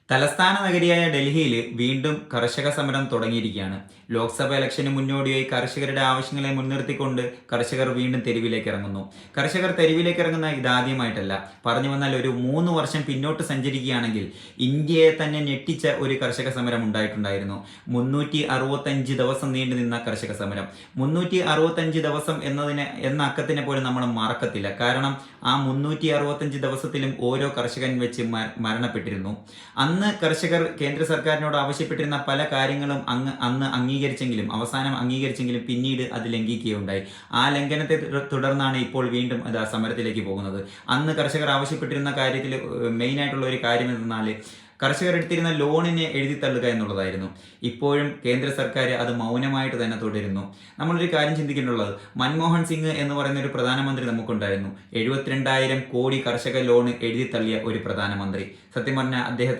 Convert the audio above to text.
തലസ്ഥാന നഗരിയായ ഡൽഹിയിൽ വീണ്ടും കർഷക സമരം തുടങ്ങിയിരിക്കുകയാണ്. ലോക്സഭ ഇലക്ഷന് മുന്നോടിയായി കർഷകരുടെ ആവശ്യങ്ങളെ മുൻനിർത്തിക്കൊണ്ട് കർഷകർ വീണ്ടും തെരുവിലേക്ക് ഇറങ്ങുന്നു. കർഷകർ തെരുവിലേക്ക് ഇറങ്ങുന്ന ഇതാദ്യമായിട്ടല്ല. പറഞ്ഞു വന്നാൽ ഒരു 3 വർഷം പിന്നോട്ട് സഞ്ചരിക്കുകയാണെങ്കിൽ ഇന്ത്യയെ തന്നെ ഞെട്ടിച്ച ഒരു കർഷക സമരം ഉണ്ടായിട്ടുണ്ടായിരുന്നു. 365 ദിവസം നീണ്ടു നിന്ന കർഷക സമരം. 365 ദിവസം എന്ന അക്കത്തിനെ പോലും നമ്മൾ മറക്കത്തില്ല. കാരണം ആ 365 ദിവസത്തിലും ഓരോ കർഷകൻ വെച്ച് മരണപ്പെട്ടിരുന്നു. അന്ന് കർഷകർ കേന്ദ്ര സർക്കാരിനോട് ആവശ്യപ്പെട്ടിരുന്ന പല കാര്യങ്ങളും അന്ന് അവസാനം അംഗീകരിച്ചെങ്കിലും പിന്നീട് അത് ലംഘിക്കുകയുണ്ടായി. ആ ലംഘനത്തെ തുടർന്നാണ് ഇപ്പോൾ വീണ്ടും അത് സമരത്തിലേക്ക് പോകുന്നത്. അന്ന് കർഷകർ ആവശ്യപ്പെട്ടിരുന്ന കാര്യത്തിൽ മെയിനായിട്ടുള്ള ഒരു കാര്യം എന്നാൽ കർഷകർ എടുത്തിരുന്ന ലോണിനെ എഴുതിത്തള്ളുക എന്നുള്ളതായിരുന്നു. ഇപ്പോഴും കേന്ദ്ര സർക്കാർ അത് മൗനമായിട്ട് തന്നെ തുടരുന്നു. നമ്മളൊരു കാര്യം ചിന്തിക്കേണ്ടുള്ളത്, മൻമോഹൻ സിംഗ് എന്ന് പറയുന്ന ഒരു പ്രധാനമന്ത്രി നമുക്കുണ്ടായിരുന്നു. 72,000 കോടി കർഷക ലോൺ എഴുതിത്തള്ളിയ ഒരു പ്രധാനമന്ത്രി. സത്യം പറഞ്ഞാൽ അദ്ദേഹത്തിന്